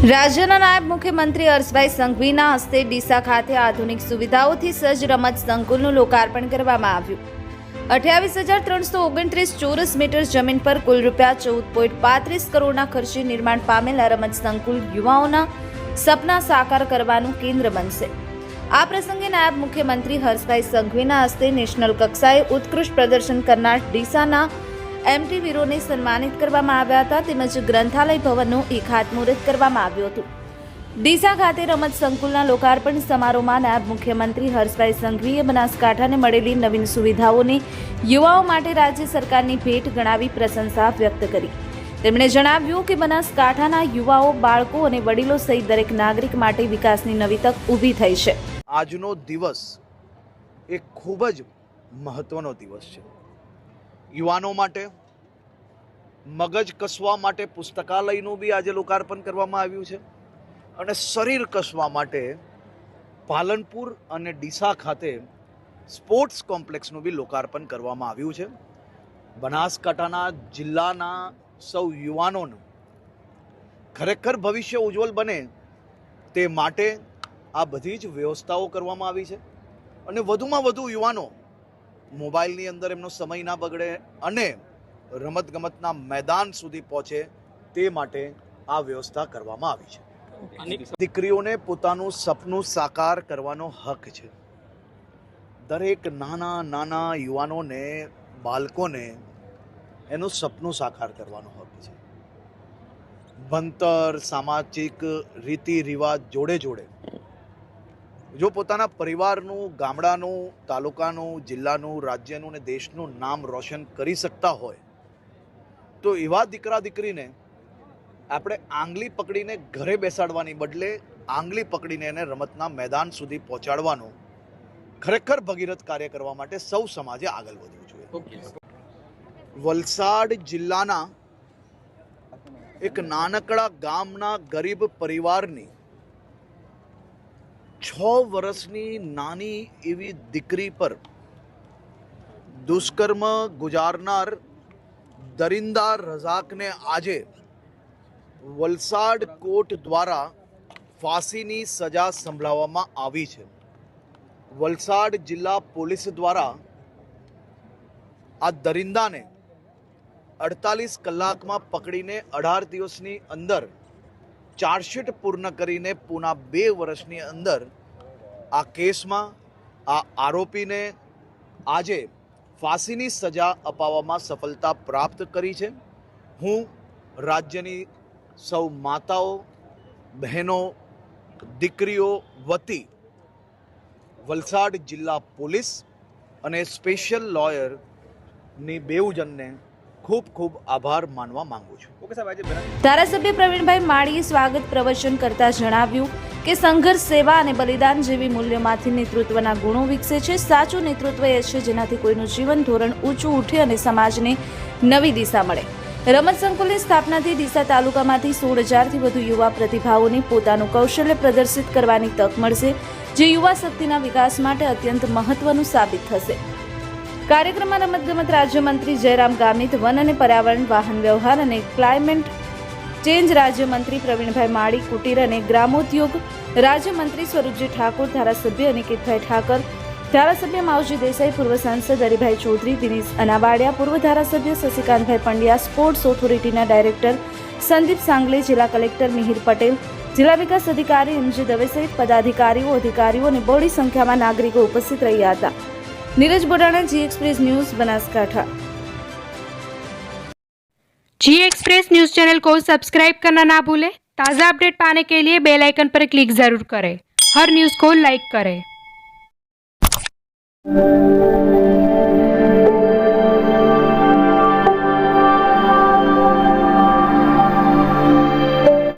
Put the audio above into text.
રાજ્યના નાયબ મુખ્યમંત્રી હર્ષભાઈ સંઘવીના હસ્તે ડીસા ખાતે આધુનિક સુવિધાઓથી સજ્જ રમત સંકુલનું લોકાર્પણ કરવામાં આવ્યું। 28,329 ચોરસ મીટર જમીન પર કુલ રૂપિયા 14.35 કરોડના ખર્ચે નિર્માણ પામેલા રમત સંકુલ યુવાઓના સપના સાકાર કરવાનું કેન્દ્ર બનશે। આ પ્રસંગે નાયબ મુખ્યમંત્રી હર્ષભાઈ સંઘવીના હસ્તે નેશનલ કક્ષાએ ઉત્કૃષ્ટ પ્રદર્શન કરનાર ડીસાના એમટી વીરોને સન્માનિત કરવામાં આવ્યા હતા તેમજ ગ્રંથાલય ભવનનું ખાતમુહૂર્ત કરવામાં આવ્યું હતું। ડીસા ખાતે રમત સંકુલના લોકાર્પણ સમારોહમાં નાયબ મુખ્યમંત્રી હર્ષભાઈ સંઘવીએ બનાસકાંઠાને મળેલી નવીન સુવિધાઓને યુવાઓ માટે રાજ્ય સરકારની ભેટ ગણાવી પ્રશંસા વ્યક્ત કરી। તેમણે જણાવ્યું કે બનાસકાંઠાના યુવાઓ, બાળકો અને વડીલો સહિત દરેક નાગરિક માટે વિકાસની નવી તક ઊભી થઈ છે। આજનો દિવસ એક ખૂબ જ મહત્વનો દિવસ છે। યુવાનો માટે મગજ કસવા માટે પુસ્તકાલયનું બી આજે લોકાર્પણ કરવામાં આવ્યું છે અને શરીર કસવા માટે પાલનપુર અને ડીસા ખાતે સ્પોર્ટ્સ કોમ્પ્લેક્સનું બી લોકાર્પણ કરવામાં આવ્યું છે। બનાસકાંઠાના જિલ્લાના સૌ યુવાનોનું ખરેખર ભવિષ્ય ઉજ્જવળ બને તે માટે આ બધી જ વ્યવસ્થાઓ કરવામાં આવી છે અને વધુમાં વધુ યુવાનો મોબાઈલની અંદર એમનો સમય ના બગડે અને રમતગમતના મેદાન સુધી પહોંચે તે માટે આ વ્યવસ્થા કરવામાં આવી છે। દીકરીઓને પોતાનું સપનું સાકાર કરવાનો હક છે। દરેક નાના નાના યુવાનોને, બાળકોને એનું સપનું સાકાર કરવાનો હક છે। ભણતર, સામાજિક રીતિ રિવાજ જોડે જોડે જો પોતાના પરિવારનું, ગામડાનું, તાલુકાનું, જિલ્લાનું, રાજ્યનું અને દેશનું નામ રોશન કરી શકતા હોય તો એવા દીકરા દીકરીને આપણે આંગળી પકડીને ઘરે બેસાડવાની બદલે આંગળી પકડીને એને રમતના મેદાન સુધી પહોંચાડવાનું ખરેખર ભગીરથ કાર્ય કરવા માટે સૌ સમાજે આગળ વધવું જોઈએ। વલસાડ જિલ્લાના એક નાનકડા ગામના ગરીબ પરિવારની 6 વર્ષની નાની એવી દીકરી પર દુષ્કર્મ ગુજારનાર દરિંદા રઝાકને આજે વલસાડ કોર્ટ દ્વારા ફાંસીની સજા સંભળાવવામાં આવી છે। વલસાડ જિલ્લા પોલીસ દ્વારા આ દરિંદાને 48 કલાકમાં પકડીને 18 દિવસની અંદર ચાર્જશીટ પૂર્ણ કરીને પૂના 2 વર્ષની અંદર આ કેસમાં આ આરોપીને આજે ફાંસીની સજા અપાવવામાં સફળતા પ્રાપ્ત કરી છે। હું રાજ્યની સૌ માતાઓ, બહેનો, દીકરીઓ વતી વલસાડ જિલ્લા પોલીસ અને સ્પેશિયલ લોયરની બેઉજનને ખૂબ ખૂબ આભાર માનવા માંગુ છું। ધારાસભ્ય પ્રવીણભાઈ માળીએ સ્વાગત પ્રવચન કરતા જણાવ્યું કે સંઘર્ષ, સેવા અને બલિદાન જેવી મૂલ્યોમાંથી નેતૃત્વના ગુણો વિકસે છે। સાચું નેતૃત્વ એ છે જેનાથી કોઈનું જીવન ધોરણ ઊંચું ઉઠે અને સમાજને નવી દિશા મળે। રમત સંકુલની સ્થાપનાથી ડીસા તાલુકામાંથી 16,000થી વધુ યુવા પ્રતિભાઓને પોતાનું કૌશલ્ય પ્રદર્શિત કરવાની તક મળશે જે યુવા શક્તિના વિકાસ માટે અત્યંત મહત્વનું સાબિત થશે। કાર્યક્રમમાં રમતગમત રાજ્યમંત્રી જયરામ ગામિત, વન અને પર્યાવરણ, વાહન વ્યવહાર અને ક્લાઇમેટ ચેન્જ રાજ્યમંત્રી પ્રવીણભાઈ માળી, કુટીર અને ગ્રામોદ્યોગ રાજ્યમંત્રી સ્વરૂપજી ઠાકોર, ધારાસભ્ય અનિકેતભાઈ ઠાકર, ધારાસભ્ય માવજી દેસાઈ, પૂર્વ સાંસદ હરિભાઈ ચૌધરી, દિનેશ અનાવાડિયા, પૂર્વ ધારાસભ્ય શશિકાંતભાઈ પંડ્યા, સ્પોર્ટ્સ ઓથોરિટીના ડાયરેક્ટર સંદીપ સાંગલે, જિલ્લા કલેક્ટર મિહિર પટેલ, જિલ્લા વિકાસ અધિકારી એમજી દવે સહિત પદાધિકારીઓ, અધિકારીઓ અને બહોળી સંખ્યામાં નાગરિકો ઉપસ્થિત રહ્યા હતા। नीरज बोडाना, जी एक्सप्रेस न्यूज, बनासकांठा। जी एक्सप्रेस न्यूज चैनल को सब्सक्राइब करना ना भूलें। ताज़ा अपडेट पाने के लिए बेल आइकन पर क्लिक जरूर करें। हर न्यूज़ को लाइक करें।